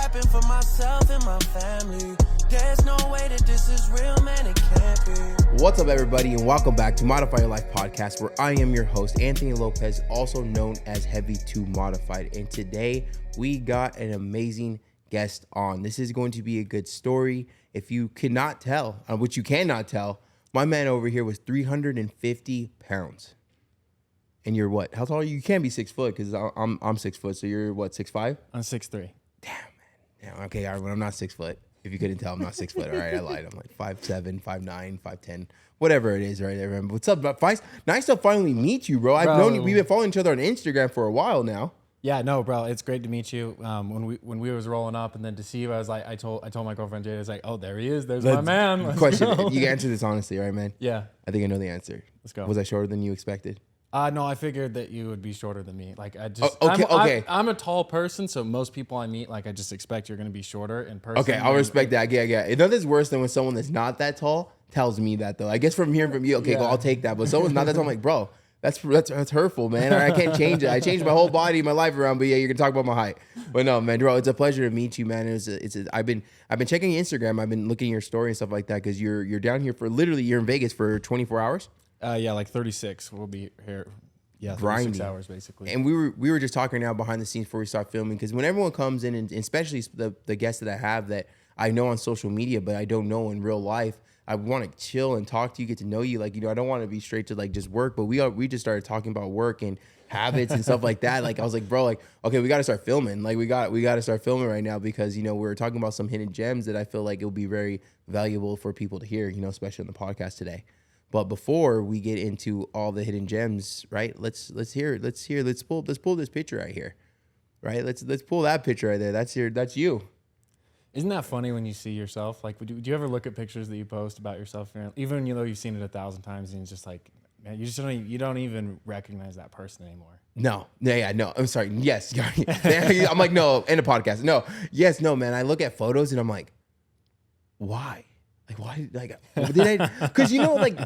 rapping for myself and my family. There's no way that this is real, man, it can't be. What's up, everybody, and welcome back to Modify Your Life podcast, where I am your host, Anthony Lopez, also known as Heavy to Modified. And today we got an amazing guest on. This is going to be a good story. If you cannot tell, which you cannot tell, my man over here was 350 pounds. And you're what? How tall are you? You can't be 6 foot because I'm 6 foot. So you're what, 6'5"? I'm 6'3". Damn, man. Damn. Okay, all right, well, I'm not 6 foot. If you couldn't tell, I'm not 6 foot. All right, I lied. I'm like 5'7", 5'9", 5'10", whatever it is right there. What's up, Vice? Nice to finally meet you, bro. I've known you. We've been following each other on Instagram for a while now. Yeah, no, bro, it's great to meet you. When we was rolling up, and then to see you, I was like, I told my girlfriend Jade, I was like, oh, there he is. There's my man. Let's question. go. You can answer this honestly, right, man? Yeah. I think I know the answer. Let's go. Was I shorter than you expected? No, I figured that you would be shorter than me. Like I just, okay. I'm a tall person, so most people I meet, like I just expect you're gonna be shorter in person. Okay, I'll respect that. Yeah. Nothing's worse than when someone that's not that tall tells me that, though. I guess from hearing from you, okay, well, I'll take that. But someone's not that tall, I'm like, bro, that's hurtful, man. I can't change it. I changed my whole body, my life around, but yeah, you're gonna talk about my height. But no, man, bro, it's a pleasure to meet you, man. I've been checking your Instagram. I've been looking at your story and stuff like that because you're down here for literally, you're in Vegas for 24 hours. Yeah, like 36. We'll be here. Yeah, 36 grinding. hours basically. And we were just talking now behind the scenes before we start filming, because when everyone comes in, and especially the guests that I have that I know on social media but I don't know in real life, I want to chill and talk to you, get to know you. Like, you know, I don't want to be straight to like just work, but we just started talking about work and habits and stuff like that. Like, I was like, bro, like, okay, we got to start filming. Like, we got to start filming right now because, you know, we're talking about some hidden gems that I feel like it will be very valuable for people to hear, you know, especially on the podcast today. But before we get into all the hidden gems, right? Let's pull this picture right here, right? Let's pull that picture right there. That's you. Isn't that funny when you see yourself? Like, do you ever look at pictures that you post about yourself, even though you've seen it 1,000 times, and it's just like, man, you don't even recognize that person anymore. No. I'm sorry. Yes. I'm like, no, end of podcast. No. Yes. No, man. I look at photos and I'm like, why? Like, why? Like, did I? Because, you know, like,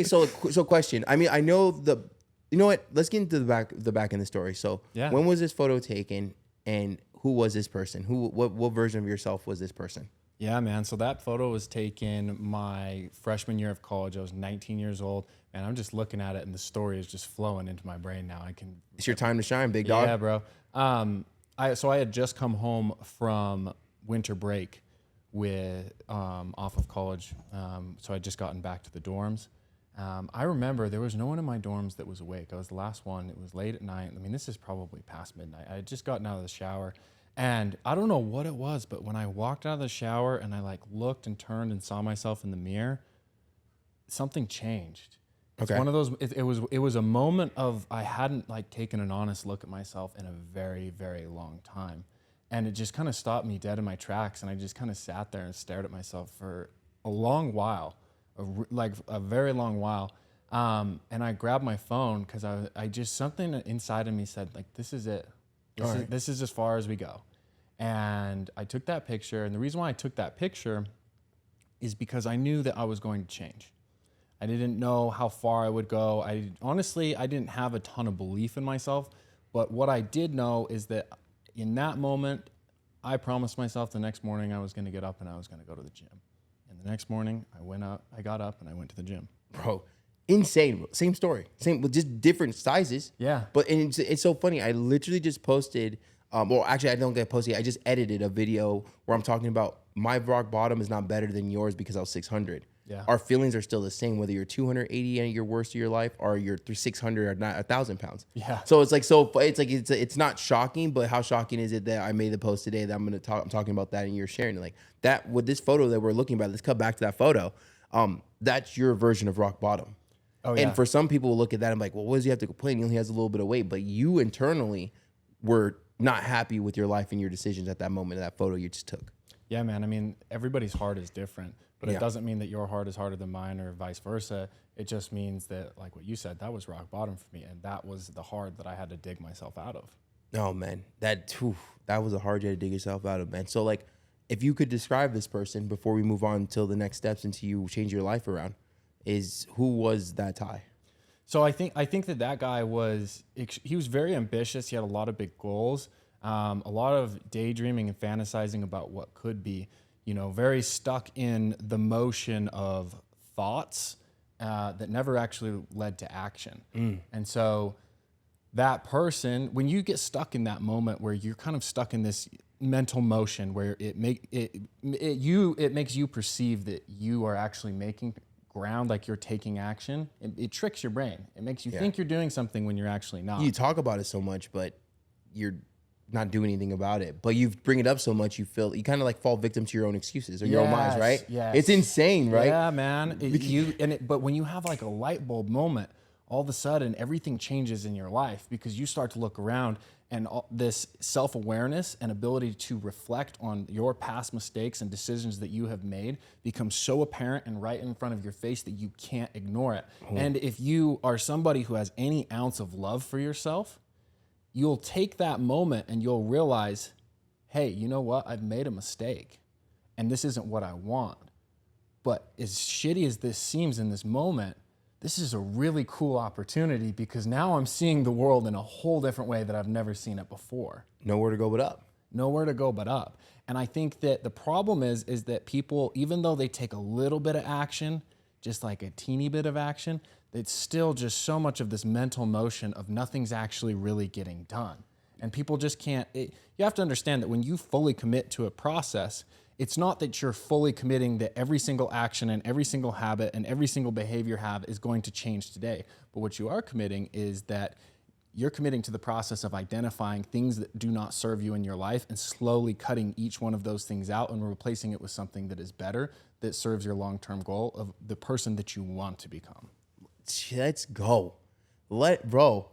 so question. I mean, I know you know what? Let's get into the back end of the story. So, yeah. When was this photo taken, and who was this person? What version of yourself was this person? Yeah, man. So that photo was taken my freshman year of college. I was 19 years old, and I'm just looking at it, and the story is just flowing into my brain now. It's your time to shine, big dog. Yeah, bro. I had just come home from winter break off of college. So I'd just gotten back to the dorms. I remember there was no one in my dorms that was awake. I was the last one. It was late at night. I mean, this is probably past midnight. I had just gotten out of the shower, and I don't know what it was, but when I walked out of the shower and I like looked and turned and saw myself in the mirror, something changed. It's one of those, it was a moment of, I hadn't like taken an honest look at myself in a very, very long time. And it just kind of stopped me dead in my tracks. And I just kind of sat there and stared at myself for a long while, like a very long while. And I grabbed my phone because I just, something inside of me said, like, this is it. This is as far as we go. And I took that picture. And the reason why I took that picture is because I knew that I was going to change. I didn't know how far I would go. Honestly, I didn't have a ton of belief in myself. But what I did know is that in that moment, I promised myself the next morning I was going to get up and I was going to go to the gym. And the next morning, I got up and I went to the gym. Bro, insane, bro. Same story. Just different sizes. Yeah. But it's so funny. I literally just posted, well, actually, I don't get posted. I just edited a video where I'm talking about my rock bottom is not better than yours because I was 600. Yeah. Our feelings are still the same, whether you're 280 and your worst of your life or you're 600 or not 1,000 pounds. Yeah. So it's not shocking, but how shocking is it that I made the post today that I'm talking about that and you're sharing it like that with this photo that we're looking at. Let's cut back to that photo. That's your version of rock bottom. Oh, yeah. And for some people will look at that and be like, well, what does he have to complain? He only has a little bit of weight, but you internally were not happy with your life and your decisions at that moment of that photo you just took. Yeah, man. I mean, everybody's heart is different. But it doesn't mean that your heart is harder than mine or vice versa. It just means that, like what you said, that was rock bottom for me. And that was the hard that I had to dig myself out of. Oh, man. That was a hard day to dig yourself out of, man. So, like, if you could describe this person before we move on till the next steps until you change your life around, who was that Ty? So I think that guy he was very ambitious. He had a lot of big goals. A lot of daydreaming and fantasizing about what could be, you know, very stuck in the motion of thoughts that never actually led to action. And so that person, when you get stuck in that moment where you're kind of stuck in this mental motion where it makes you perceive that you are actually making ground, like you're taking action, it tricks your brain. It makes you think you're doing something when you're actually not. You talk about it so much, but you're not doing anything about it. But you bring it up so much, you kind of like fall victim to your own excuses or your own lies, right? Yes. It's insane, right? Yeah, man. But when you have like a light bulb moment, all of a sudden everything changes in your life because you start to look around and this self-awareness and ability to reflect on your past mistakes and decisions that you have made becomes so apparent and right in front of your face that you can't ignore it. And if you are somebody who has any ounce of love for yourself, you'll take that moment and you'll realize, hey, you know what? I've made a mistake and this isn't what I want. But as shitty as this seems in this moment, this is a really cool opportunity because now I'm seeing the world in a whole different way that I've never seen it before. Nowhere to go but up. Nowhere to go but up. And I think that the problem is that people, even though they take a little bit of action, just like a teeny bit of action, it's still just so much of this mental motion of nothing's actually really getting done. And people just can't, you have to understand that when you fully commit to a process, it's not that you're fully committing that every single action and every single habit and every single behavior you have is going to change today. But what you are committing is that you're committing to the process of identifying things that do not serve you in your life and slowly cutting each one of those things out and replacing it with something that is better, that serves your long-term goal of the person that you want to become. Let's go. Bro,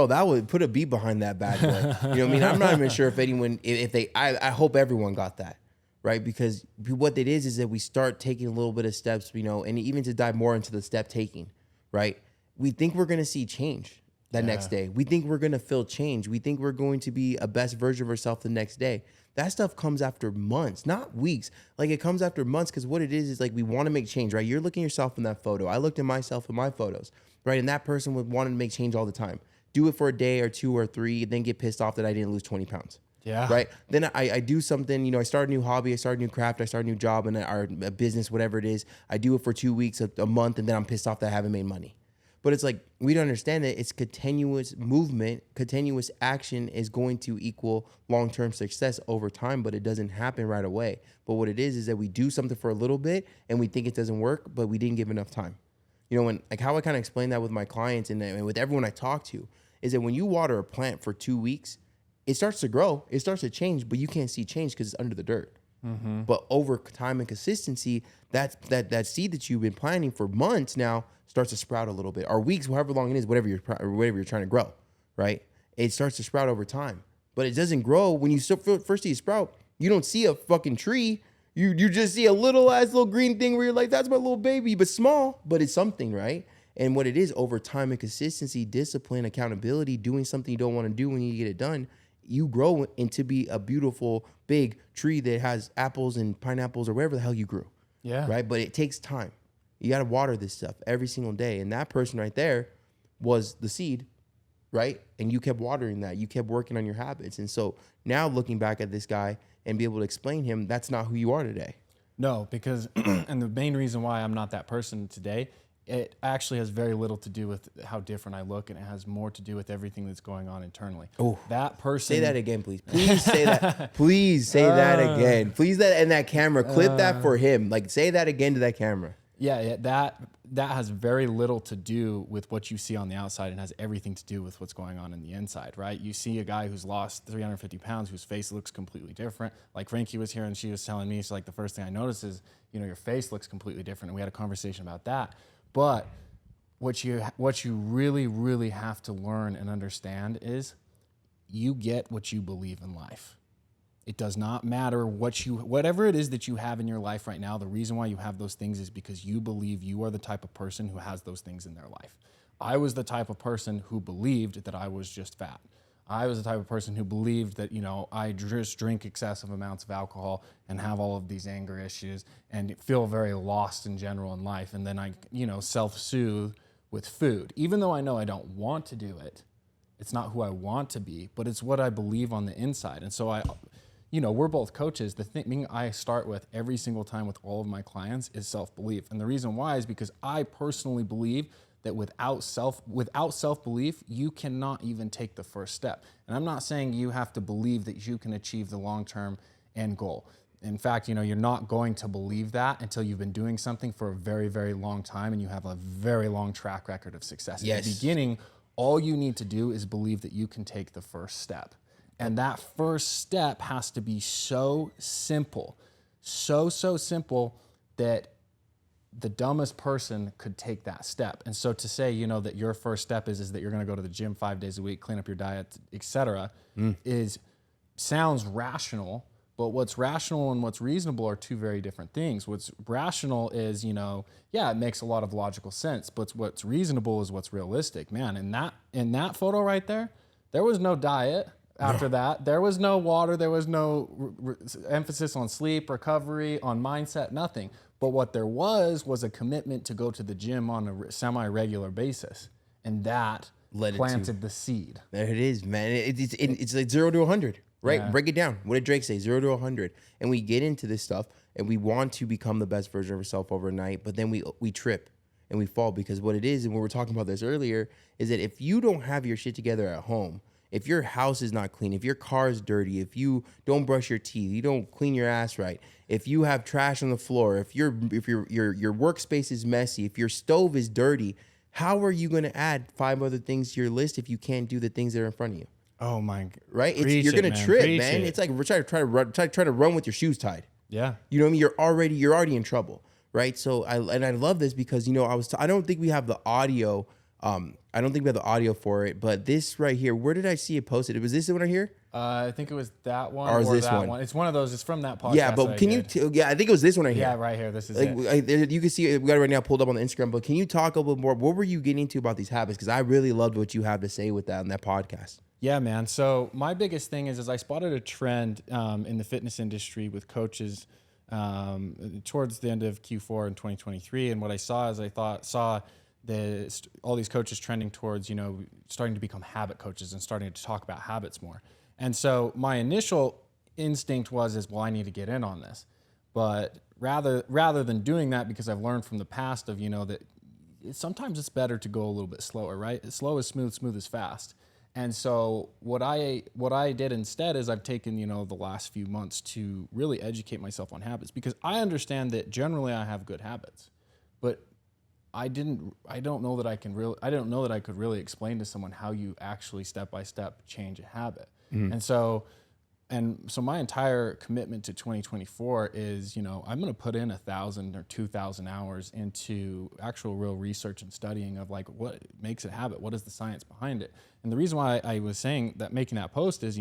that would put a beat behind that bad boy. You know what I mean? I'm not even sure if anyone, I hope everyone got that. Right, because what it is that we start taking a little bit of steps, you know, and even to dive more into the step taking, right? We think we're going to see change that next day. We think we're going to feel change. We think we're going to be a best version of ourselves the next day. That stuff comes after months, not weeks. Like it comes after months because what it is like we want to make change, right? You're looking at yourself in that photo. I looked at myself in my photos, right? And that person would want to make change all the time. Do it for a day or two or three, then get pissed off that I didn't lose 20 pounds. Yeah. Right. Then I do something, you know, I start a new hobby, I start a new craft, I start a new job and a business, whatever it is. I do it for 2 weeks, a month, and then I'm pissed off that I haven't made money. But it's like, we don't understand that it's continuous movement, continuous action is going to equal long-term success over time, but it doesn't happen right away. But what it is that we do something for a little bit and we think it doesn't work, but we didn't give enough time. You know, when like how I kind of explain that with my clients and with everyone I talk to is that when you water a plant for 2 weeks, it starts to grow, it starts to change, but you can't see change because it's under the dirt. Mm-hmm. But over time and consistency, that seed that you've been planting for months now starts to sprout a little bit, or weeks, however long it is, whatever you're trying to grow, right? It starts to sprout over time, but it doesn't grow when you first see it sprout. You don't see a fucking tree. You just see a little green thing where you're like, that's my little baby, but small, but it's something, right? And what it is over time and consistency, discipline, accountability, doing something you don't want to do when you get it done, you grow into be a beautiful big tree that has apples and pineapples or whatever the hell you grew. Yeah. Right. But it takes time. You got to water this stuff every single day. And that person right there was the seed. Right. And you kept watering that. You kept working on your habits. And so now looking back at this guy and be able to explain him, that's not who you are today. No, because, and the main reason why I'm not that person today, it actually has very little to do with how different I look, and it has more to do with everything that's going on internally. Oh, that person. Say that again, please. Please say that. Please say that again. Please that in that camera. Clip that for him. Like say that again to that camera. Yeah, that has very little to do with what you see on the outside and has everything to do with what's going on in the inside, right? You see a guy who's lost 350 pounds whose face looks completely different. Like Frankie was here and she was telling me, she's like, the first thing I noticed is, you know, your face looks completely different. And we had a conversation about that. But what you really, really have to learn and understand is you get what you believe in life. It does not matter whatever it is that you have in your life right now. The reason why you have those things is because you believe you are the type of person who has those things in their life. I was the type of person who believed that I was just fat. I was the type of person who believed that, you know, I just drink excessive amounts of alcohol and have all of these anger issues and feel very lost in general in life. And then I, you know, self-soothe with food. Even though I know I don't want to do it, It's not who I want to be, but it's what I believe on the inside. And so we're both coaches. The thing I start with every single time with all of my clients is self-belief. And the reason why is because I personally believe that without self-belief, you cannot even take the first step. And I'm not saying you have to believe that you can achieve the long-term end goal. In fact, you're not going to believe that until you've been doing something for a very, very long time and you have a very long track record of success. Yes. In the beginning, all you need to do is believe that you can take the first step. And that first step has to be so simple, so simple that the dumbest person could take that step. And so to say, that your first step is that you're going to go to the gym 5 days a week, clean up your diet, etc., sounds rational. But what's rational and what's reasonable are two very different things. What's rational is, it makes a lot of logical sense. But what's reasonable is what's realistic. Man, in that photo right there was no diet after that. There was no water. There was no emphasis on sleep, recovery, on mindset, nothing. But what there was a commitment to go to the gym on a semi-regular basis. And that planted the seed. There it is, man. It's like 0 to 100. Right? Yeah. Break it down. What did Drake say? 0 to 100. And we get into this stuff and we want to become the best version of ourselves overnight, but then we trip and we fall because what it is, and we were talking about this earlier, is that if you don't have your shit together at home, if your house is not clean, if your car is dirty, if you don't brush your teeth, you don't clean your ass right, if you have trash on the floor, if your workspace is messy, if your stove is dirty, how are you going to add 5 other things to your list if you can't do the things that are in front of you? Oh my! Right? You're gonna trip, man. It's like we're trying to run with your shoes tied. Yeah. You know what I mean? You're already in trouble, right? So I love this because I don't think we have the audio. I don't think we have the audio for it, but this right here, where did I see it posted? Was this the one right here? I think it was that one or this that one. It's one of those. It's from that podcast. Yeah, but can you? I think it was this one right here. Yeah, right here. This is it. You can see it. We got it right now pulled up on the Instagram. But can you talk a little bit more? What were you getting to about these habits? Because I really loved what you have to say with that on that podcast. Yeah, man. So my biggest thing is I spotted a trend in the fitness industry with coaches towards the end of Q4 in 2023. And what I saw is saw all these coaches trending towards, starting to become habit coaches and starting to talk about habits more. And so my initial instinct was, well, I need to get in on this. But rather than doing that, because I've learned from the past of, that sometimes it's better to go a little bit slower, right? Slow is smooth, smooth is fast. And so what I did instead is I've taken, the last few months to really educate myself on habits, because I understand that generally I have good habits, but I don't know that I could really explain to someone how you actually step by step change a habit. Mm-hmm. And so my entire commitment to 2024 is, I'm going to put in 1,000 or 2,000 hours into actual real research and studying of like what makes a habit, what is the science behind it. And the reason why I was saying that, making that post is,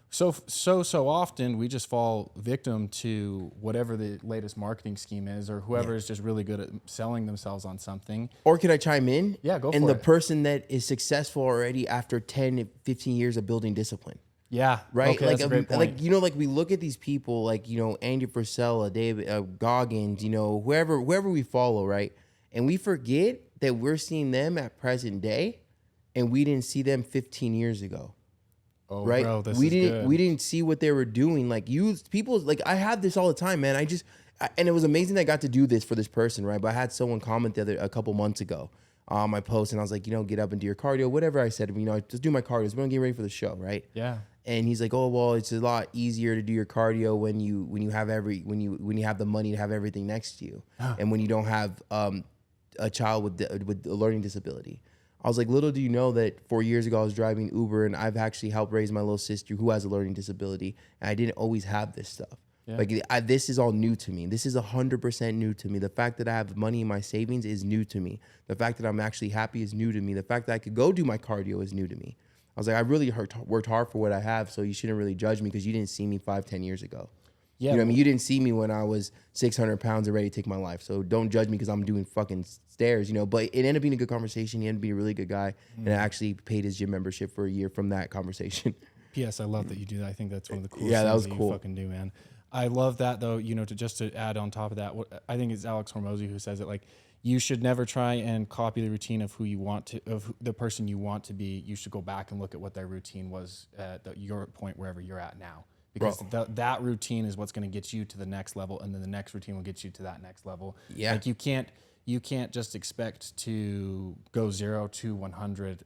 so often we just fall victim to whatever the latest marketing scheme is, or whoever is just really good at selling themselves on something. Or can I chime in? Yeah, go for it. And the person that is successful already after 10, 15 years of building discipline. Yeah. Right. Okay, that's a great point. Like we look at these people, like, Andy Frisella, David Goggins, whoever we follow, right? And we forget that we're seeing them at present day, and we didn't see them 15 years ago. Oh, right. Bro, this we is didn't good. We didn't see what they were doing. Like people, like I have this all the time, man. And it was amazing that I got to do this for this person, right? But I had someone comment a couple months ago on my post, and I was like, get up and do your cardio, whatever I said. Just do my cardio. We're gonna get ready for the show, right? Yeah. And he's like, oh well, it's a lot easier to do your cardio when you have the money to have everything next to you, and when you don't have a child with a learning disability. I was like, little do you know that 4 years ago I was driving Uber, and I've actually helped raise my little sister who has a learning disability, and I didn't always have this stuff. Yeah. Like this is all new to me. This is 100% new to me. The fact that I have money in my savings is new to me. The fact that I'm actually happy is new to me. The fact that I could go do my cardio is new to me. I was like, I really worked hard for what I have, so you shouldn't really judge me because you didn't see me 5-10 years ago. Yeah, you know what I mean? You didn't see me when I was 600 pounds and ready to take my life. So don't judge me because I'm doing fucking stairs, But it ended up being a good conversation. He ended up being a really good guy. And I actually paid his gym membership for a year from that conversation. P.S. I love that you do that. I think that's one of the coolest things that cool. you fucking do, man. I love that, though, to add on top of that, I think it's Alex Hormozy who says it, like, you should never try and copy the routine of the person you want to be. You should go back and look at what their routine was at your point, wherever you're at now. Because that routine is what's going to get you to the next level, and then the next routine will get you to that next level. Yeah. Like you can't just expect to go 0 to 100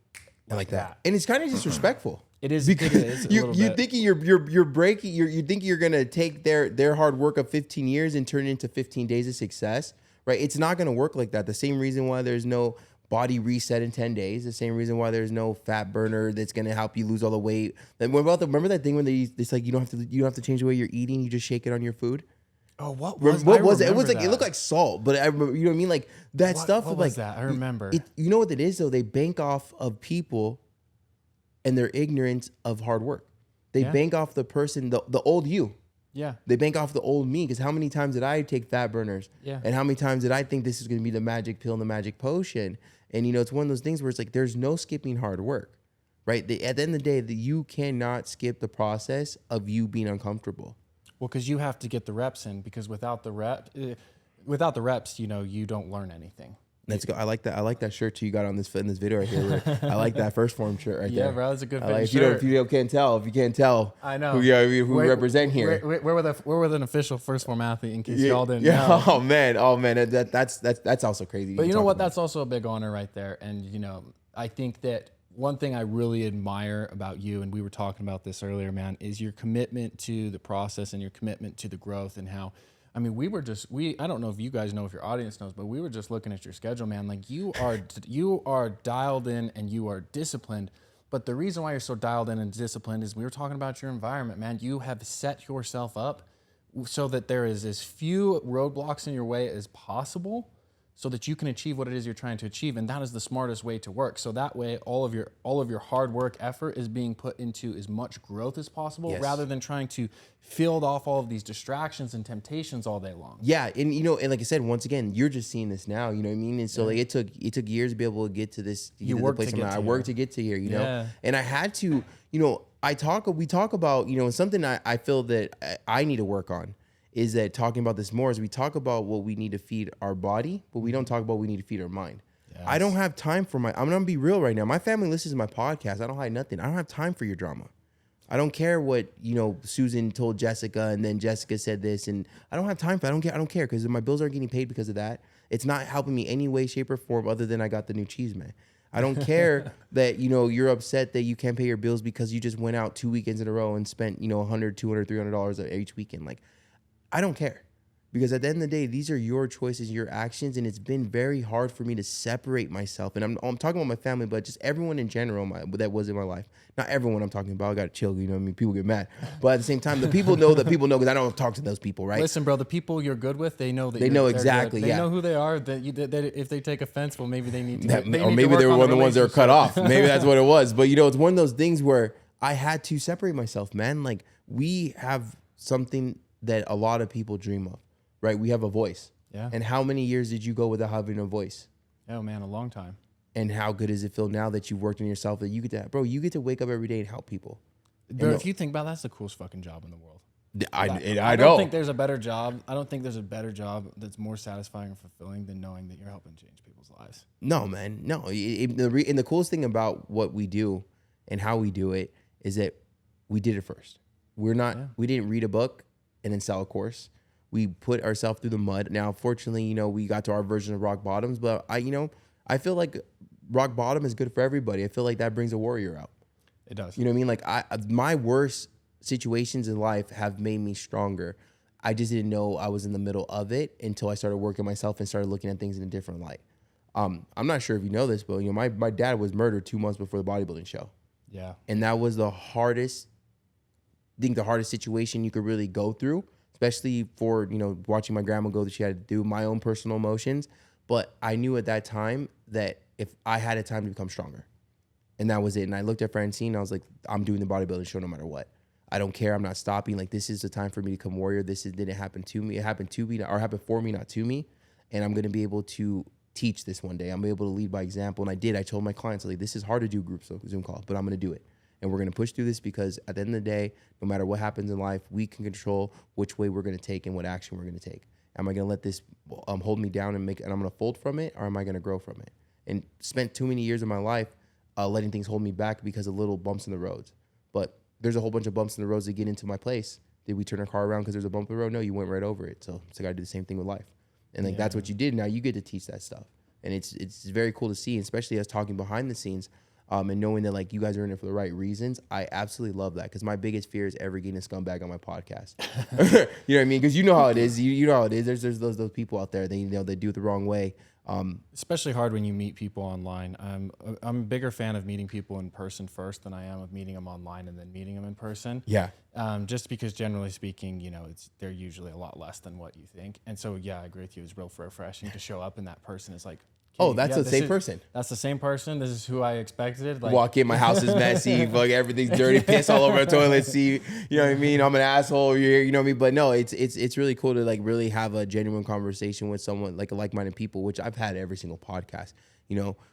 like that. And it's kind of disrespectful. It is because a little you bit. thinking you're breaking. You think you're gonna take their hard work of 15 years and turn it into 15 days of success, right? It's not gonna work like that. The same reason why there's no body reset in 10 days. The same reason why there's no fat burner that's gonna help you lose all the weight. Then remember that thing when it's like you don't have to change the way you're eating. You just shake it on your food. Oh, what was it? It was like it looked like salt, but I remember, you know what I mean, like that stuff. What was that? I remember. You know what it is though? They bank off of people and their ignorance of hard work. They bank off the person, the old you. Yeah. They bank off the old me, because how many times did I take fat burners? Yeah. And how many times did I think this is going to be the magic pill and the magic potion? And, you know, it's one of those things where it's like there's no skipping hard work, right? At the end of the day, you cannot skip the process of you being uncomfortable. Well, because you have to get the reps in, because without the reps, you know, you don't learn anything. Let's go. I like that. I like that shirt you got on in this video right here. I like that First Form shirt right there. Yeah, bro, that's a good If shirt. you can't tell, I know who we represent here. We're with an official First Form athlete, in case y'all didn't know. Oh man, that's also crazy. But you know what? That's also a big honor right there. And you know, I think that one thing I really admire about you, and we were talking about this earlier, man, is your commitment to the process and your commitment to the growth, and how. I mean, I don't know if you guys know, if your audience knows, but we were just looking at your schedule, man. Like you are dialed in and you are disciplined. But the reason why you're so dialed in and disciplined is we were talking about your environment, man. You have set yourself up so that there is as few roadblocks in your way as possible, so that you can achieve what it is you're trying to achieve. And that is the smartest way to work. So that way, all of your hard work effort is being put into as much growth as possible, rather than trying to field off all of these distractions and temptations all day long. Yeah. And, you know, and like I said, once again, you're just seeing this now, you know what I mean? And so like it took years to be able to get to this. You worked to get to I worked to get to here, you know? And I had to, you know, we talk about, you know, something I feel that I need to work on is that talking about this more is we talk about what we need to feed our body, but we don't talk about what we need to feed our mind. Yes. I don't have time for I'm going to be real right now. My family listens to my podcast. I don't hide nothing. I don't have time for your drama. I don't care what, you know, Susan told Jessica and then Jessica said this, and I don't have time for it. I don't care because my bills aren't getting paid because of that. It's not helping me any way, shape, or form other than I got the new cheese, man. I don't care that, you know, you're upset that you can't pay your bills because you just went out 2 weekends in a row and spent, you know, $100, $200, $300 each weekend. Like, I don't care, because at the end of the day, these are your choices, your actions, and it's been very hard for me to separate myself. And I'm talking about my family, but just everyone in general that was in my life. Not everyone I'm talking about. I got to chill, you know what I mean? People get mad. But at the same time, the people know because I don't talk to those people, right? Listen, bro, the people you're good with, they know that they know exactly. They know who they are. That if they take offense, well, maybe they need to. Or maybe they were one of the ones that were cut off. Maybe that's what it was. But you know, it's one of those things where I had to separate myself, man. Like, we have something that a lot of people dream of, right? We have a voice. Yeah. And how many years did you go without having a voice? Oh man, a long time. And how good does it feel now that you've worked on yourself, that you get to wake up every day and help people? Bro, if you think about it, that's the coolest fucking job in the world. I don't think there's a better job. I don't think there's a better job that's more satisfying and fulfilling than knowing that you're helping change people's lives. No, man. No. And the coolest thing about what we do and how we do it is that we did it first. We didn't read a book and then sell a course. We put ourselves through the mud. Now, fortunately, you know, we got to our version of rock bottoms, but I feel like rock bottom is good for everybody. I feel like that brings a warrior out. It does. You know what I mean? Like my worst situations in life have made me stronger. I just didn't know I was in the middle of it until I started working myself and started looking at things in a different light. I'm not sure if you know this, but you know, my dad was murdered 2 months before the bodybuilding show. Yeah. And that was the hardest situation you could really go through, especially for, you know, watching my grandma go, that she had to do my own personal emotions. But I knew at that time that if I had a time to become stronger, and that was it. And I looked at Francine and I was like, I'm doing the bodybuilding show no matter what. I don't care. I'm not stopping. Like, this is the time for me to become warrior. Didn't happen to me. It happened to me, or happened for me, not to me. And I'm going to be able to teach this one day. I'm going to be able to lead by example. And I did. I told my clients, like, this is hard to do group Zoom calls, but I'm going to do it. And we're going to push through this, because at the end of the day, no matter what happens in life, we can control which way we're going to take and what action we're going to take. Am I going to let this hold me down and I'm going to fold from it, or am I going to grow from it? And spent too many years of my life letting things hold me back because of little bumps in the roads. But there's a whole bunch of bumps in the roads to get into my place. Did we turn our car around because there's a bump in the road? No, you went right over it. So I got to do the same thing with life. And like that's what you did. Now you get to teach that stuff. And it's very cool to see, especially us talking behind the scenes and knowing that like you guys are in it for the right reasons. I absolutely love that, because my biggest fear is ever getting a scumbag on my podcast. You know what I mean? Because you know how it is. You know how it is. There's those people out there, they do it the wrong way. Especially hard when you meet people online. I'm a bigger fan of meeting people in person first than I am of meeting them online and then meeting them in person. Yeah. Just because generally speaking, they're usually a lot less than what you think. And so, yeah, I agree with you. It's real refreshing to show up and that person is like, oh, that's the same person. That's the same person. This is who I expected. Like, walk in, my house is messy, like everything's dirty, piss all over the toilet seat. You know what I mean? I'm an asshole. You know what I mean? But no, it's really cool to like really have a genuine conversation with someone, like like-minded people, which I've had every single podcast.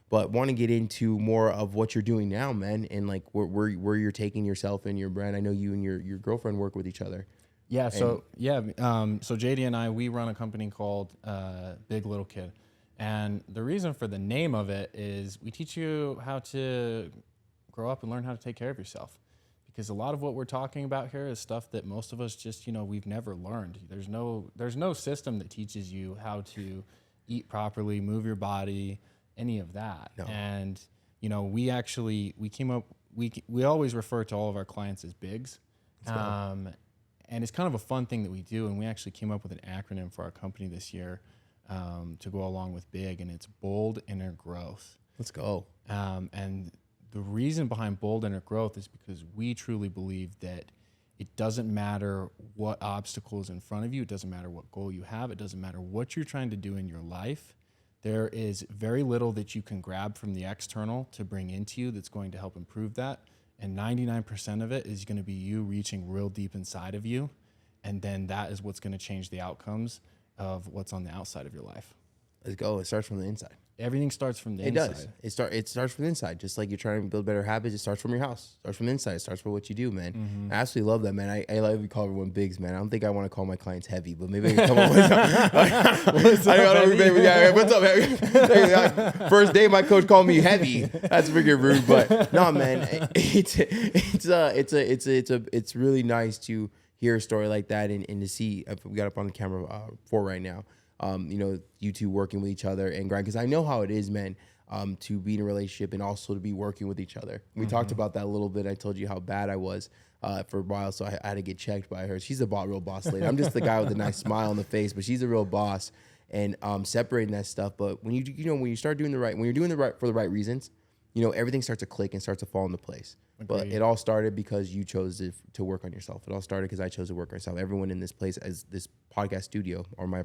But want to get into more of what you're doing now, man, and like where you're taking yourself and your brand. I know you and your girlfriend work with each other. Yeah. So JD and I, we run a company called Big Little Kid. And the reason for the name of it is we teach you how to grow up and learn how to take care of yourself. Because a lot of what we're talking about here is stuff that most of us just, we've never learned. There's no system that teaches you how to eat properly, move your body, any of that. No. And, we always refer to all of our clients as bigs. And it's kind of a fun thing that we do. And we actually came up with an acronym for our company this year to go along with BIG, and it's Bold Inner Growth. Let's go. And the reason behind Bold Inner Growth is because we truly believe that it doesn't matter what obstacle is in front of you. It doesn't matter what goal you have. It doesn't matter what you're trying to do in your life. There is very little that you can grab from the external to bring into you that's going to help improve that. And 99% of it is going to be you reaching real deep inside of you. And then that is what's going to change the outcomes of what's on the outside of your life. Let's go. It starts from the inside. Everything starts from the inside. It does. It starts from the inside. Just like you're trying to build better habits, it starts from your house. It starts from the inside. It starts from what you do, man. Mm-hmm. I absolutely love that, man. I love you call everyone bigs, man. I don't think I want to call my clients heavy, but maybe I can come up with something. What's up, heavy? First day, my coach called me heavy. That's freaking rude, but no, man. It's really nice to hear a story like that and to see. We got up on the camera 4 right now. You two working with each other and grind, because I know how it is, man, to be in a relationship and also to be working with each other. We talked about that a little bit. I told you how bad I was for a while, so I had to get checked by her. She's a real boss lady. I'm just the guy with a nice smile on the face, but she's a real boss, and separating that stuff. But when you start doing when you're doing the right for the right reasons, everything starts to click and starts to fall into place. Agreed. But it all started because you chose to work on yourself. It all started because I chose to work on myself. Everyone in this place, as this podcast studio, or my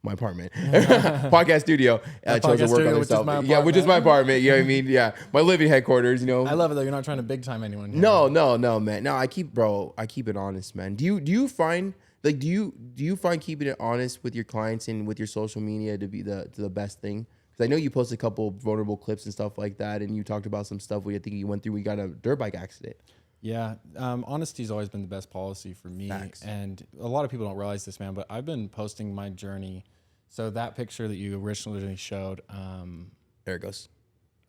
apartment, podcast studio, chose to work on themselves. Yeah, which is my apartment. You know what I mean? Yeah, my living headquarters. I love it though. You're not trying to big time anyone here. No, man. No, I keep it honest, man. Do you find keeping it honest with your clients and with your social media to be the best thing? Because I know you posted a couple vulnerable clips and stuff like that, and you talked about some stuff where I think you went through. We got a dirt bike accident. Yeah, honesty's always been the best policy for me. Facts. And a lot of people don't realize this, man, but I've been posting my journey. So that picture that you originally showed, there it goes,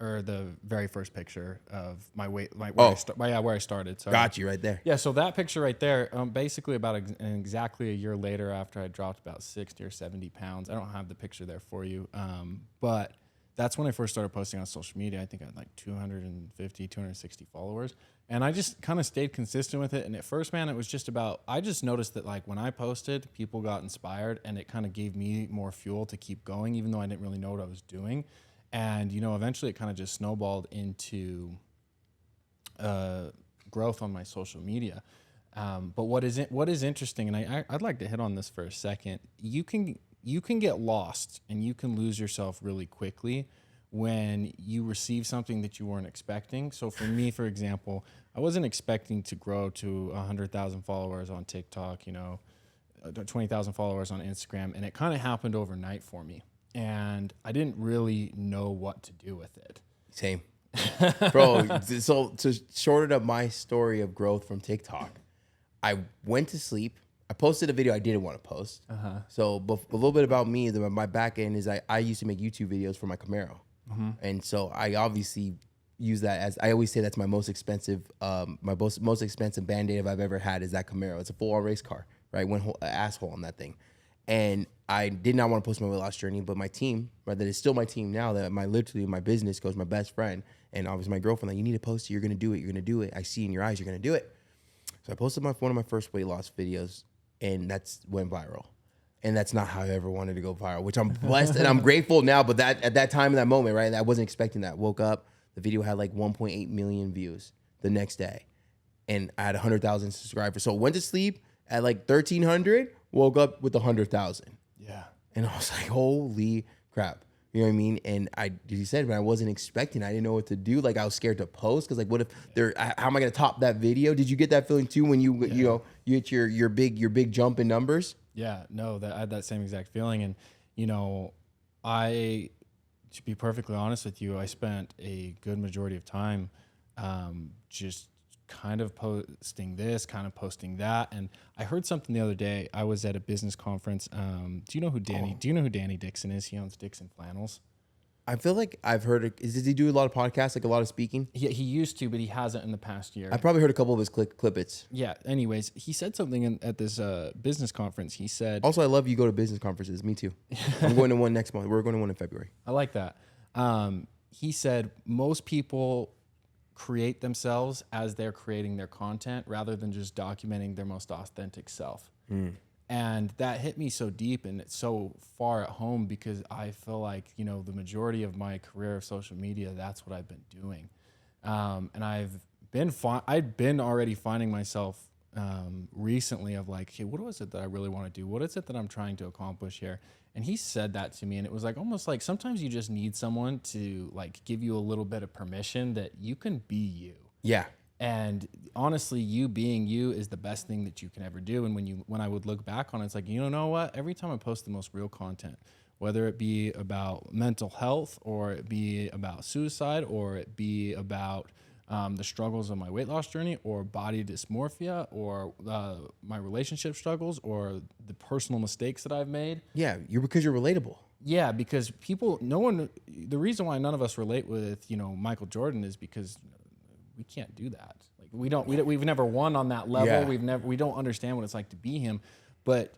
or the very first picture of where I started. So got you right there. Yeah, so that picture right there, basically about exactly a year later, after I dropped about 60 or 70 pounds. I don't have the picture there for you, but that's when I first started posting on social media. I think I had like 250, 260 followers. And I just kind of stayed consistent with it. And at first, man, it was just about, I just noticed that like when I posted, people got inspired, and it kind of gave me more fuel to keep going, even though I didn't really know what I was doing. And, eventually it kind of just snowballed into growth on my social media. But what is interesting, and I'd like to hit on this for a second, you can get lost and you can lose yourself really quickly when you receive something that you weren't expecting. So for me, for example, I wasn't expecting to grow to 100,000 followers on TikTok, 20,000 followers on Instagram, and it kind of happened overnight for me. And I didn't really know what to do with it. Same. Bro, so to shorten up my story of growth from TikTok, I went to sleep. I posted a video I didn't want to post. So, but a little bit about me. My back end is I used to make YouTube videos for my Camaro, and so I obviously use that as I always say that's my most expensive, most expensive Band-Aid I've ever had is that Camaro. It's a full-on race car, right? Went asshole on that thing, and I did not want to post my weight loss journey, but my team, right, that is still my team now. That literally my business goes, my best friend, and obviously my girlfriend. Like, you need to post it. You're gonna do it. You're gonna do it. I see in your eyes. You're gonna do it. So I posted one of my first weight loss videos, and that's went viral. And that's not how I ever wanted to go viral, which I'm blessed and I'm grateful now. But that at that time in that moment, right, I wasn't expecting that. Woke up, the video had like 1.8 million views the next day, and I had 100,000 subscribers. So I went to sleep at like 1,300, woke up with 100,000. Yeah. And I was like, holy crap. You know what I mean? And you said, man, I wasn't expecting. I didn't know what to do. Like, I was scared to post because, like, what if how am I gonna top that video? Did you get that feeling too when you hit your big jump in numbers? Yeah, no, I had that same exact feeling. And, you know, to be perfectly honest with you, I spent a good majority of time just kind of posting this, kind of posting that. And I heard something the other day. I was at a business conference. Do you know who Danny Dixon is? He owns Dixon Flannels. I feel like I've heard it. Does he do a lot of podcasts, like a lot of speaking? He used to, but he hasn't in the past year. I probably heard a couple of his clippets. Yeah. Anyways, he said something at this business conference. He said, also, I love you go to business conferences. Me too. I'm going to one next month. We're going to one in February. I like that. He said most people create themselves as they're creating their content rather than just documenting their most authentic self. And that hit me so deep and it's so far at home because I feel like, you know, the majority of my career of social media, that's what I've been doing. And I've been already finding myself recently of like, hey, what was it that I really want to do? What is it that I'm trying to accomplish here? And he said that to me, and it was like almost like sometimes you just need someone to like give you a little bit of permission that you can be you. Yeah. And honestly, you being you is the best thing that you can ever do. And when I would look back on it, it's like, you know what? Every time I post the most real content, whether it be about mental health or it be about suicide or it be about the struggles of my weight loss journey or body dysmorphia or my relationship struggles or the personal mistakes that I've made. Yeah, because you're relatable. Yeah, because the reason why none of us relate with, you know, Michael Jordan is because we can't do that. Like we've never won on that level. Yeah. We don't understand what it's like to be him, but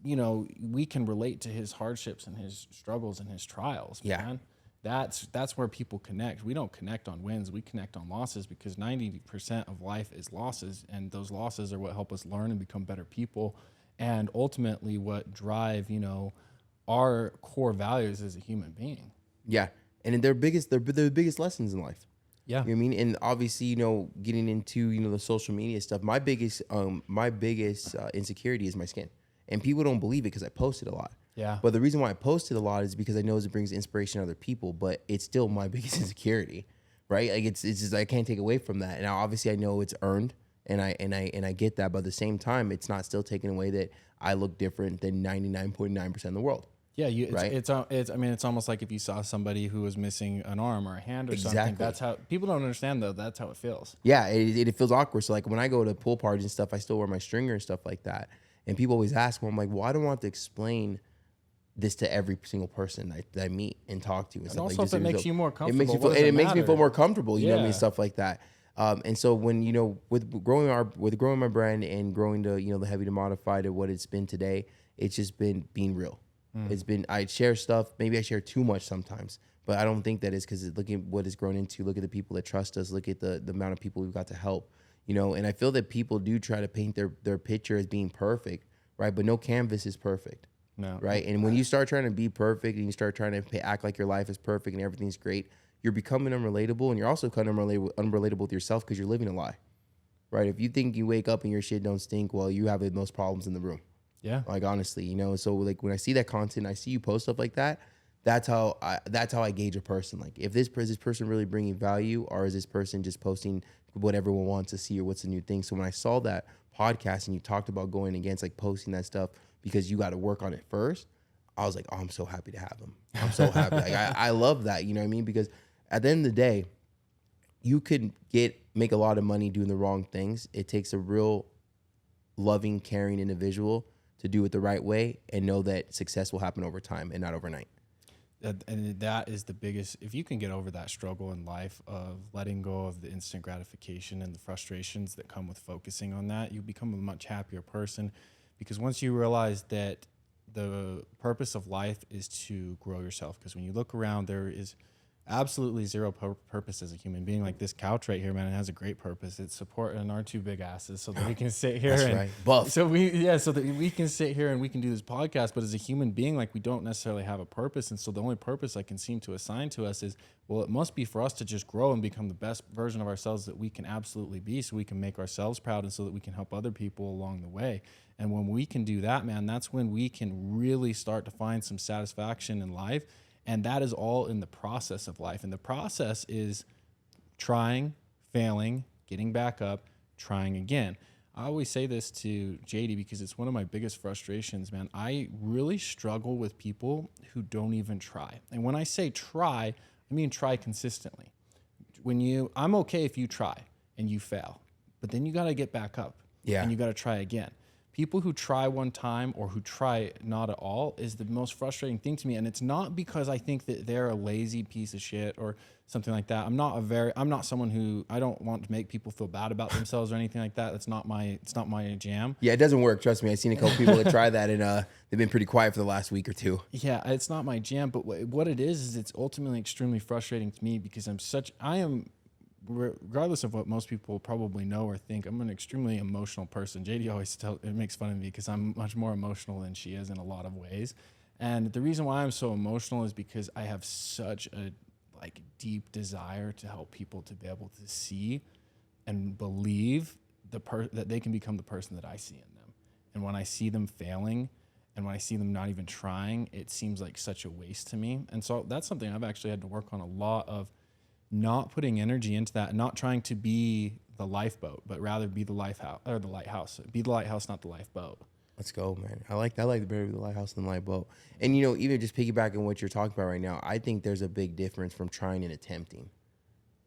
you know, we can relate to his hardships and his struggles and his trials, man. That's where people connect. We don't connect on wins. We connect on losses because 90% of life is losses, and those losses are what help us learn and become better people, and ultimately what drive, you know, our core values as a human being. Yeah, and they're the biggest lessons in life. Yeah, you know what I mean? And obviously, you know, getting into, you know, the social media stuff, my biggest insecurity is my skin, and people don't believe it because I post it a lot. Yeah. But the reason why I post it a lot is because I know it brings inspiration to other people, but it's still my biggest insecurity, right? Like it's just, I can't take away from that. Now, obviously I know it's earned and I get that, but at the same time, it's not still taking away that I look different than 99.9% of the world. Yeah, right? It's almost like if you saw somebody who was missing an arm or a hand or something. Exactly. That's how people don't understand though. That's how it feels. Yeah, it feels awkward. So like when I go to pool parties and stuff, I still wear my stringer and stuff like that. And people always ask me, I'm like, well, I don't want to explain this to every single person that I meet and talk to. And stuff. also, like, if it makes you more comfortable, it makes me feel more comfortable. You know what I mean? Yeah. Stuff like that. And so when, you know, with growing my brand and growing the, you know, the heavy to modified to what it's been today, it's just been being real. It's been, I share stuff. Maybe I share too much sometimes, but I don't think that is because look at what it's grown into. Look at the people that trust us. Look at the amount of people we've got to help, you know, and I feel that people do try to paint their picture as being perfect, right? But no canvas is perfect. No. Right. And when you start trying to be perfect and you start trying to act like your life is perfect and everything's great, you're becoming unrelatable, and you're also kind of unrelatable with yourself because you're living a lie. Right. If you think you wake up and your shit don't stink, well, you have the most problems in the room. Yeah. Like, honestly, you know, so like when I see that content, I see you post stuff like that. That's how I gauge a person. Like, if is this person really bringing value, or is this person just posting what everyone wants to see or what's the new thing? So when I saw that podcast and you talked about going against like posting that stuff because you got to work on it first, I was like, oh, I'm so happy to have him. I'm so happy. Like, I love that. You know what I mean? Because at the end of the day, you could make a lot of money doing the wrong things. It takes a real loving, caring individual to do it the right way and know that success will happen over time and not overnight. And that is the biggest, if you can get over that struggle in life of letting go of the instant gratification and the frustrations that come with focusing on that, you become a much happier person. Because once you realize that the purpose of life is to grow yourself, because when you look around, there is absolutely zero purpose as a human being. Like this couch right here, man, it has a great purpose. It's supporting our two big asses so that we can sit here. That's and right. Buff. so that we can sit here and we can do this podcast. But as a human being, like we don't necessarily have a purpose. And so the only purpose I can seem to assign to us is, well, it must be for us to just grow and become the best version of ourselves that we can absolutely be, so we can make ourselves proud and so that we can help other people along the way. And when we can do that, man, that's when we can really start to find some satisfaction in life. And that is all in the process of life. And the process is trying, failing, getting back up, trying again. I always say this to JD because it's one of my biggest frustrations, man. I really struggle with people who don't even try. And when I say try, I mean try consistently. I'm okay if you try and you fail, but then you got to get back up. Yeah. And you got to try again. People who try one time or who try not at all is the most frustrating thing to me. And it's not because I think that they're a lazy piece of shit or something like that. I'm not someone who, I don't want to make people feel bad about themselves or anything like that. It's not my jam. Yeah, it doesn't work. Trust me. I've seen a couple people that try that and they've been pretty quiet for the last week or two. Yeah, it's not my jam. But what it is it's ultimately extremely frustrating to me because I am, regardless of what most people probably know or think, I'm an extremely emotional person. JD always makes fun of me because I'm much more emotional than she is in a lot of ways. And the reason why I'm so emotional is because I have such a deep desire to help people to be able to see and believe that they can become the person that I see in them. And when I see them failing and when I see them not even trying, it seems like such a waste to me. And so that's something I've actually had to work on a lot of, not putting energy into that, not trying to be the lifeboat, but rather be the lighthouse. Be the lighthouse, not the lifeboat. Let's go, man. I like the better the lighthouse than the lifeboat. And even just piggybacking what you're talking about right now, I think there's a big difference from trying and attempting.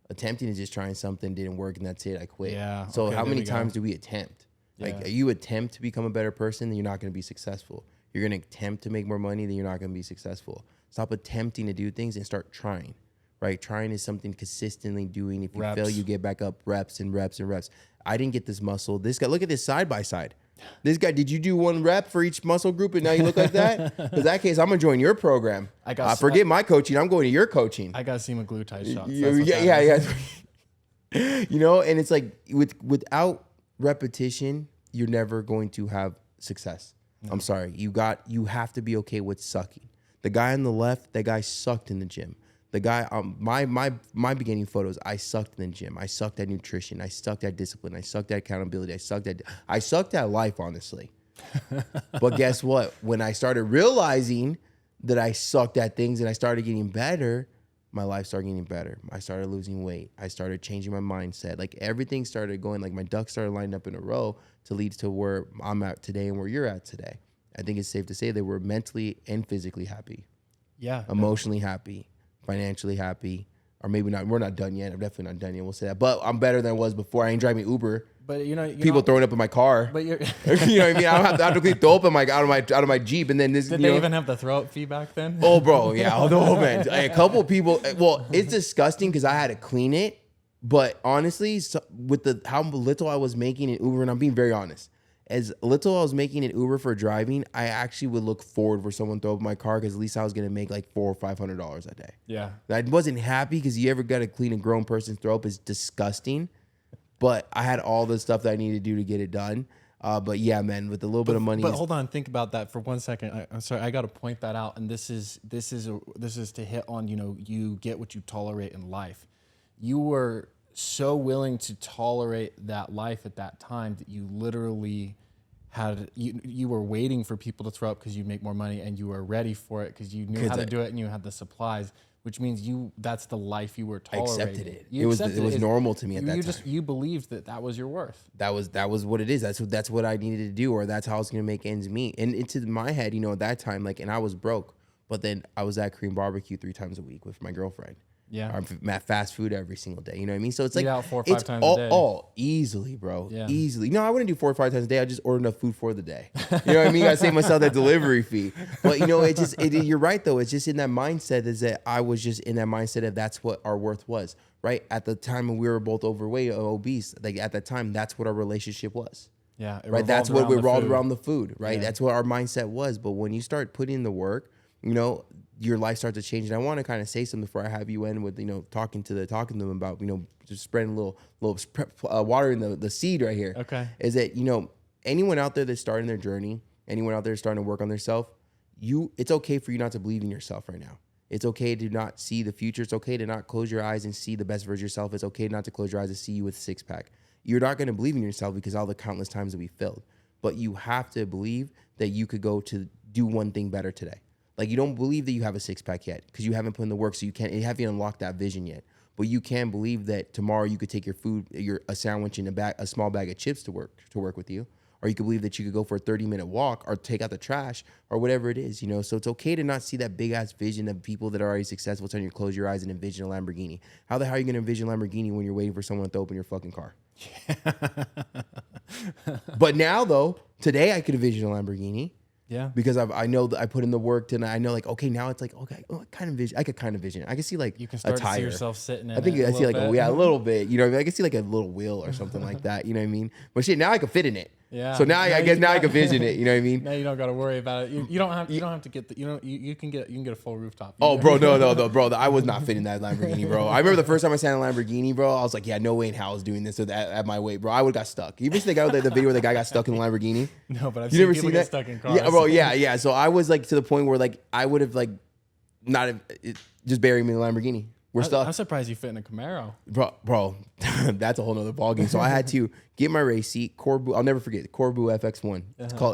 Attempting is just trying something, didn't work, and that's it. I quit. Yeah. So okay, how many go. times do we attempt? Yeah. You attempt to become a better person, then you're not going to be successful. You're going to attempt to make more money, then you're not going to be successful. Stop attempting to do things and start trying. Right? Trying is something consistently doing. If you Reps. fail, you get back up, reps and reps and reps. I didn't get this muscle. This guy, look at this side by side. This guy, did you do one rep for each muscle group and now you look like that? Because that case, I'm going to join your program. Forget my coaching. I'm going to your coaching. I got semaglutide shots. Yeah. And it's like without repetition, you're never going to have success. No. I'm sorry. You have to be okay with sucking. The guy on the left, that guy sucked in the gym. The guy, my beginning photos, I sucked in the gym. I sucked at nutrition. I sucked at discipline. I sucked at accountability. I sucked at life, honestly. But guess what? When I started realizing that I sucked at things and I started getting better, my life started getting better. I started losing weight. I started changing my mindset. Like everything started going, like my ducks started lining up in a row to lead to where I'm at today and where you're at today. I think it's safe to say that we're mentally and physically happy. Yeah. Emotionally happy. Financially happy, or maybe not. We're not done yet. I'm definitely not done yet. We'll say that. But I'm better than I was before. I ain't driving Uber. But people throwing up in my car. But you're, you know what I mean? I don't have to throw up out of my Jeep, and then this. Did they even have the throw up fee back then? Oh, bro, yeah. Oh man, a couple people. Well, it's disgusting because I had to clean it. But honestly, with how little I was making in Uber, and I'm being very honest, as little I was making in Uber for driving, I actually would look forward for someone to throw up in my car because at least I was gonna make like $400 or $500 a day. Yeah, I wasn't happy because you ever got to clean a grown person's throw up is disgusting. But I had all the stuff that I needed to do to get it done. But yeah, man, with a little bit of money. But hold on, think about that for 1 second. I'm sorry, I got to point that out. And this is to hit on, you get what you tolerate in life. You were so willing to tolerate that life at that time that you literally you were waiting for people to throw up because you'd make more money, and you were ready for it because you knew how to do it and you had the supplies, which means that's the life you were tolerating. I accepted it. It was normal to me at that time. You believed that was your worth. That was what it is. That's what I needed to do, or that's how I was gonna make ends meet. And into my head, at that time, and I was broke, but then I was at Korean barbecue 3 times a week with my girlfriend. Yeah. or fast food every single day. You know what I mean? So it's like Eat out 4 or 5 it's times all, a day. all easily, bro. Yeah. Easily. No, I wouldn't do 4 or 5 times a day. I just order enough food for the day. You know what I mean? I save myself that delivery fee. But you know, you're right though. It's just in that mindset is that I was just in that mindset of that's what our worth was, right? At the time when we were both overweight or obese, like at that time, that's what our relationship was. Yeah. It Right. That's what we revolved around the food, right? Yeah. That's what our mindset was. But when you start putting in the work, you know, your life starts to change. And I want to kind of say something before I have you end with, you know, talking to them about, you know, just spreading a little water in the seed right here. Okay. Is that, you know, anyone out there that's starting their journey, anyone out there starting to work on themselves, it's okay for you not to believe in yourself right now. It's okay to not see the future. It's okay to not close your eyes and see the best version of yourself. It's okay not to close your eyes and see you with a 6-pack. You're not going to believe in yourself because all the countless times that we failed. But you have to believe that you could go to do one thing better today. Like you don't believe that you have a 6-pack yet because you haven't put in the work, so you haven't unlocked that vision yet. But you can believe that tomorrow you could take your food, a sandwich and a small bag of chips to work with you. Or you could believe that you could go for a 30-minute walk or take out the trash or whatever it is, you know? So it's okay to not see that big-ass vision of people that are already successful telling you to close your eyes and envision a Lamborghini. How the hell are you going to envision a Lamborghini when you're waiting for someone to open your fucking car? But now, though, today I could envision a Lamborghini. Yeah. Because I know that I put in the work and I know like, okay, now it's like, okay, I could kind of vision. I can see like You can start a tire. to see yourself sitting in I think it I see like bit. a little bit, you know, I can see like a little wheel or something like that. You know what I mean? But shit, now I can fit in it. Yeah. So now I guess I can vision it. You know what I mean? Now you don't got to worry about it. You don't have to get you can get a full rooftop. Oh, bro, no, bro. I was not fitting that Lamborghini, bro. I remember the first time I sat in a Lamborghini, bro. I was like, yeah, no way in hell I was doing this at my weight, bro. I would have got stuck. You ever see the guy with the video where the guy got stuck in the Lamborghini? No, but I've You seen never people seen get that? stuck in cars. Yeah, bro. Yeah. So I was like to the point where like I would have like not just bury me in the Lamborghini. We're stuck. I'm surprised you fit in a Camaro. Bro, that's a whole nother ballgame. So I had to get my race seat, Corbu. I'll never forget Corbu FX1.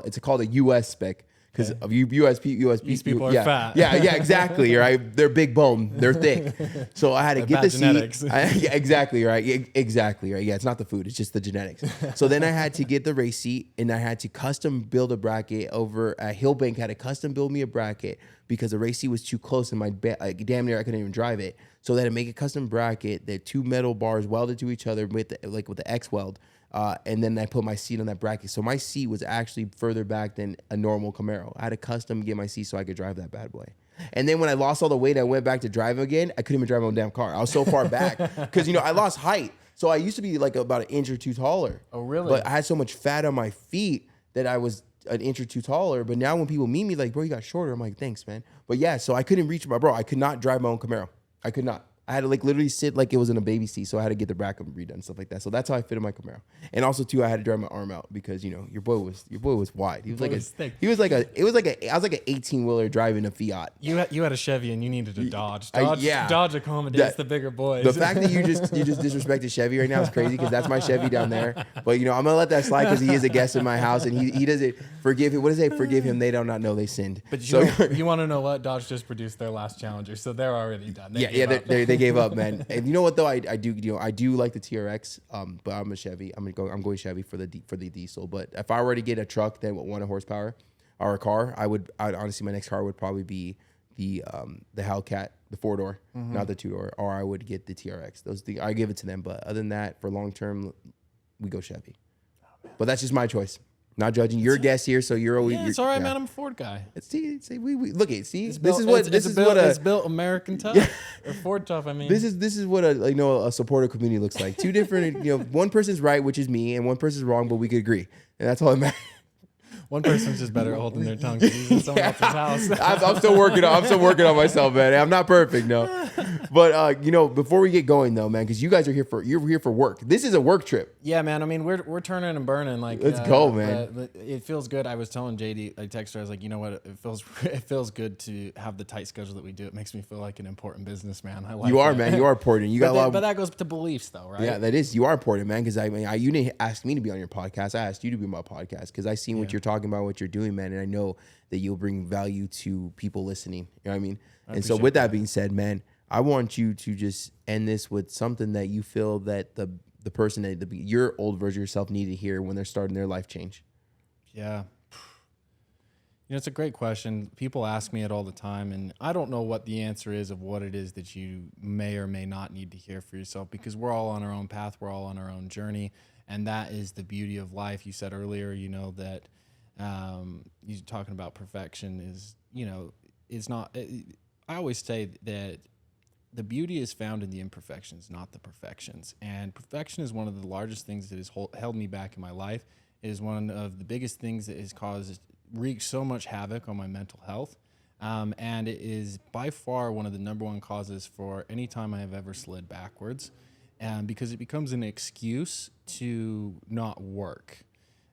It's called a US spec because of US people are fat. Yeah, exactly. Right, they're big bone, they're thick. So I had to get the genetics. seat. Exactly right. Exactly right. Yeah, it's not the food; it's just the genetics. So then I had to get the race seat, and I had to custom build a bracket over at Hillbank. Had to custom build me a bracket because the race seat was too close, and my damn near I couldn't even drive it. So that I make a custom bracket, they're 2 metal bars welded to each other with the X weld. And then I put my seat on that bracket. So my seat was actually further back than a normal Camaro. I had to custom get my seat so I could drive that bad boy. And then when I lost all the weight, I went back to driving again. I couldn't even drive my own damn car. I was so far back because, you know, I lost height. So I used to be like about an inch or two taller. Oh, really? But I had so much fat on my feet that I was an inch or two taller. But now when people meet me, like, bro, you got shorter. I'm like, thanks, man. But yeah, so I couldn't reach my bro. I could not drive my own Camaro. I could not. I had to like literally sit like it was in a baby seat, so I had to get the bracket redone and stuff like that. So that's how I fit in my Camaro. And also too, I had to drive my arm out because you know your boy was wide. He was I was like an 18-wheeler driving a Fiat. You had a Chevy and you needed a Dodge. Yeah. Dodge accommodates the bigger boys. The fact that you just disrespected Chevy right now is crazy because that's my Chevy down there. But you know I'm gonna let that slide because he is a guest in my house and he doesn't forgive him. What does they forgive him? They do not know they sinned. But you want to know what? Dodge just produced their last Challenger, so they're already done. They gave up, man. And you know what though? I do like the TRX, but I'm a Chevy. I'm going Chevy for the diesel. But if I were to get a truck that would want a horsepower or a car, I'd honestly my next car would probably be the Hellcat, the 4-door, not the 2-door, or I would get the TRX. I give it to them. But other than that, for long term, we go Chevy. But that's just my choice. Not judging. You're a guest here, so you're always. Yeah, it's all right, man. I'm a Ford guy. See, we look at see. It's This built, is what it's built American tough or Ford tough. I mean, this is what a supportive community looks like. Two different, one person's right, which is me, and one person's wrong, but we could agree, and that's all that matters. one person's just better at holding their tongue because he's in someone else's house. I'm still working on myself, man. I'm not perfect, no. But before we get going though, man, because you guys are here for work. This is a work trip. Yeah, man. I mean, we're turning and burning. Like, let's go, man. It feels good. I was telling JD, I texted her. I was like, you know what? It feels good to have the tight schedule that we do. It makes me feel like an important businessman. I like you are, that. man. You are important. You got a lot. But that goes to beliefs, though, right? Yeah, that is. You are important, man. Because you didn't ask me to be on your podcast. I asked you to be on my podcast because I seen what you're talking about, what you're doing, man, and I know that you'll bring value to people listening. You know what I mean? And so with that being said, man, I want you to just end this with something that you feel that the person that your old version of yourself needed to hear when they're starting their life change. Yeah. You know, it's a great question. People ask me it all the time, and I don't know what the answer is of what it is that you may or may not need to hear for yourself, because we're all on our own path, we're all on our own journey, and that is the beauty of life. You said earlier, you know, that you're talking about perfection is, you know, it's not. I always say that the beauty is found in the imperfections, not the perfections. And perfection is one of the largest things that has held me back in my life. It is one of the biggest things that has wreaked so much havoc on my mental health. And it is by far one of the number one causes for any time I have ever slid backwards, because it becomes an excuse to not work.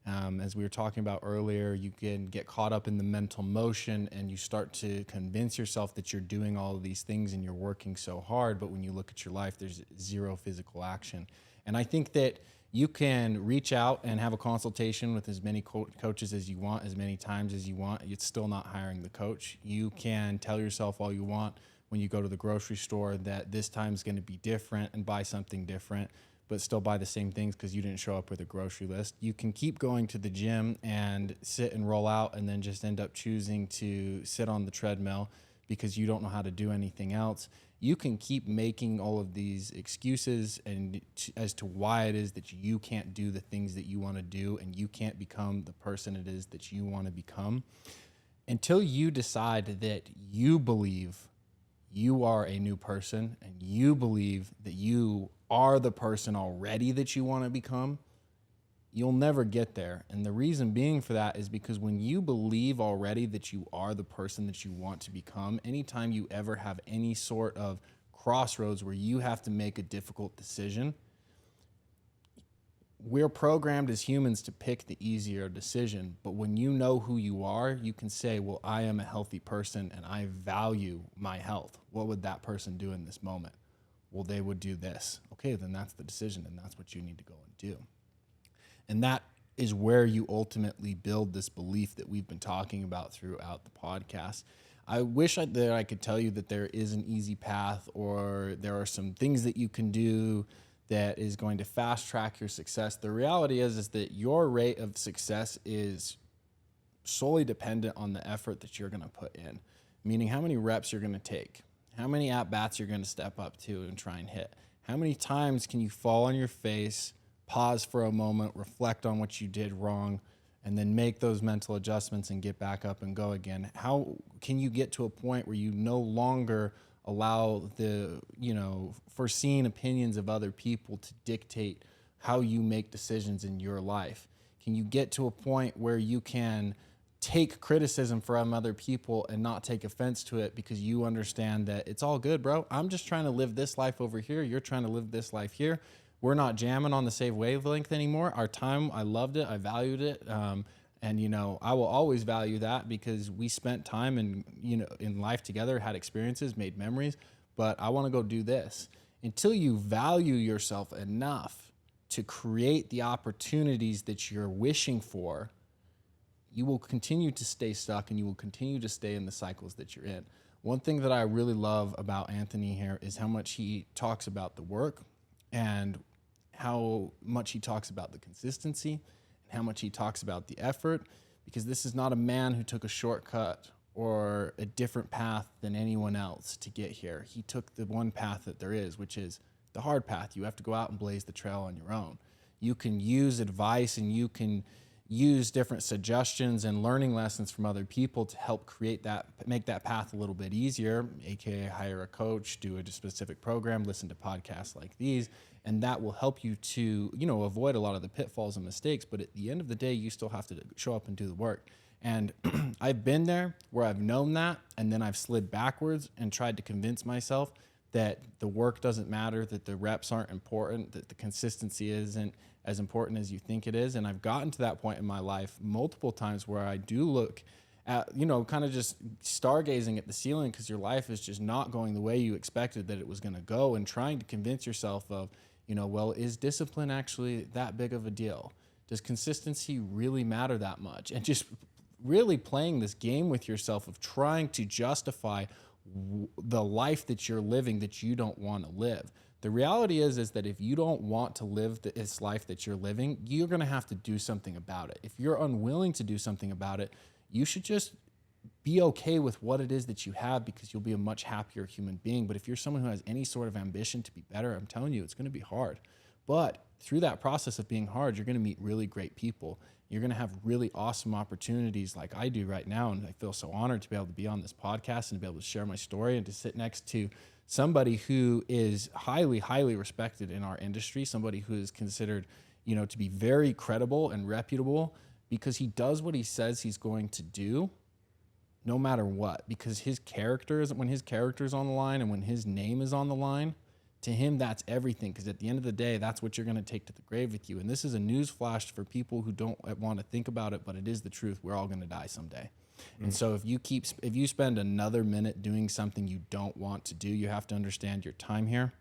As we were talking about earlier, you can get caught up in the mental motion and you start to convince yourself that you're doing all of these things and you're working so hard. But when you look at your life, there's zero physical action. And I think that you can reach out and have a consultation with as many coaches as you want, as many times as you want. It's still not hiring the coach. You can tell yourself all you want when you go to the grocery store that this time is going to be different and buy something different, but still buy the same things because you didn't show up with a grocery list. You can keep going to the gym and sit and roll out and then just end up choosing to sit on the treadmill because you don't know how to do anything else. You can keep making all of these excuses and as to why it is that you can't do the things that you want to do and you can't become the person it is that you want to become until you decide that you believe you are a new person and you believe that you are the person already that you want to become. You'll never get there. And the reason being for that is because when you believe already that you are the person that you want to become, anytime you ever have any sort of crossroads where you have to make a difficult decision, we're programmed as humans to pick the easier decision. But when you know who you are, you can say, well, I am a healthy person and I value my health. What would that person do in this moment? Well, they would do this. Okay, then that's the decision and that's what you need to go and do. And that is where you ultimately build this belief that we've been talking about throughout the podcast. I wish that I could tell you that there is an easy path or there are some things that you can do that is going to fast track your success. The reality is that your rate of success is solely dependent on the effort that you're going to put in, meaning how many reps you're going to take, how many at-bats you're going to step up to and try and hit, how many times can you fall on your face, pause for a moment, reflect on what you did wrong, and then make those mental adjustments and get back up and go again. How can you get to a point where you no longer allow the, foreseen opinions of other people to dictate how you make decisions in your life? Can you get to a point where you can take criticism from other people and not take offense to it because you understand that it's all good, bro? I'm just trying to live this life over here. You're trying to live this life here. We're not jamming on the same wavelength anymore. Our time, I loved it. I valued it. And, I will always value that because we spent time in life together, had experiences, made memories, but I want to go do this. Until you value yourself enough to create the opportunities that you're wishing for, you will continue to stay stuck and you will continue to stay in the cycles that you're in. One thing that I really love about Anthony here is how much he talks about the work and how much he talks about the consistency and how much he talks about the effort, because this is not a man who took a shortcut or a different path than anyone else to get here. He took the one path that there is, which is the hard path. You have to go out and blaze the trail on your own. You can use advice and you can use different suggestions and learning lessons from other people to help create that, make that path a little bit easier, aka hire a coach, do a specific program, listen to podcasts like these, and that will help you to, avoid a lot of the pitfalls and mistakes. But at the end of the day, you still have to show up and do the work. And I've been there where I've known that, and then I've slid backwards and tried to convince myself that the work doesn't matter, that the reps aren't important, that the consistency isn't as important as you think it is. And I've gotten to that point in my life multiple times where I do look at, kind of just stargazing at the ceiling because your life is just not going the way you expected that it was going to go, and trying to convince yourself of, well, is discipline actually that big of a deal? Does consistency really matter that much? And just really playing this game with yourself of trying to justify the life that you're living that you don't want to live. The reality is that if you don't want to live this life that you're living, you're going to have to do something about it. If you're unwilling to do something about it, you should just be okay with what it is that you have, because you'll be a much happier human being. But if you're someone who has any sort of ambition to be better, I'm telling you, it's going to be hard. But through that process of being hard, you're going to meet really great people. You're going to have really awesome opportunities like I do right now. And I feel so honored to be able to be on this podcast and to be able to share my story and to sit next to somebody who is highly, highly respected in our industry, somebody who is considered, you know, to be very credible and reputable, because he does what he says he's going to do no matter what, because his character is, when his character is on the line and when his name is on the line, to him, that's everything. Because at the end of the day, that's what you're going to take to the grave with you. And this is a news flash for people who don't want to think about it, but it is the truth. We're all going to die someday. And so if you spend another minute doing something you don't want to do, you have to understand your time here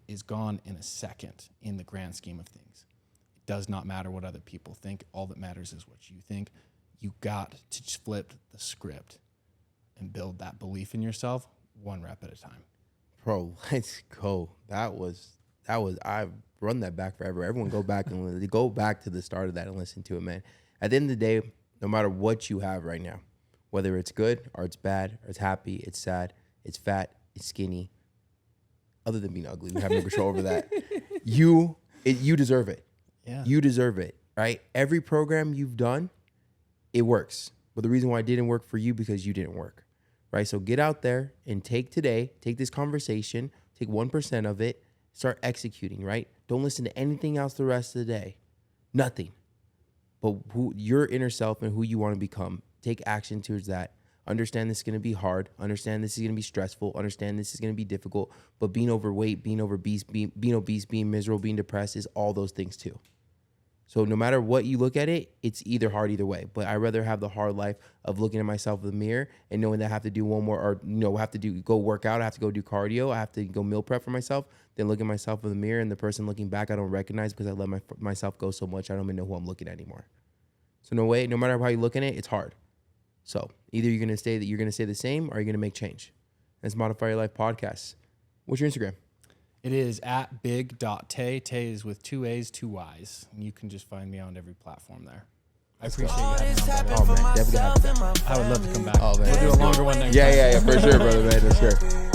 is gone in a second in the grand scheme of things. It does not matter what other people think. All that matters is what you think. You got to flip the script and build that belief in yourself one rep at a time. Bro, let's go. That was, I've run that back forever. Everyone go back and go back to the start of that and listen to it, man. At the end of the day, no matter what you have right now, whether it's good or it's bad or it's happy, it's sad, it's fat, it's skinny, other than being ugly, we have no control over that. You deserve it. Yeah. You deserve it, right? Every program you've done, it works. But the reason why it didn't work for you, because you didn't work, right? So get out there and take this conversation, take 1% of it, start executing, right? Don't listen to anything else the rest of the day. Nothing. But who your inner self and who you want to become, take action towards that. Understand this is going to be hard. Understand this is going to be stressful. Understand this is going to be difficult. But being overweight, being obese, being miserable, being depressed is all those things too. So no matter what you look at it, it's either hard either way. But I'd rather have the hard life of looking at myself in the mirror and knowing that I have to do one more, or go work out, I have to go do cardio, I have to go meal prep for myself, then look at myself in the mirror and the person looking back I don't recognize because I let myself go so much I don't even know who I'm looking at anymore. So no matter how you look at it, it's hard. So either you're gonna stay the same, or you're gonna make change. That's Modify Your Life podcast. What's your Instagram? It is at big.taayy. Tay is with 2 A's, 2 Y's. And you can just find me on every platform there. I appreciate you having me on, brother. Oh man, definitely have to. I would love to come back. Oh man, We'll do a longer one next time. Yeah, for sure, brother, man. That's sure.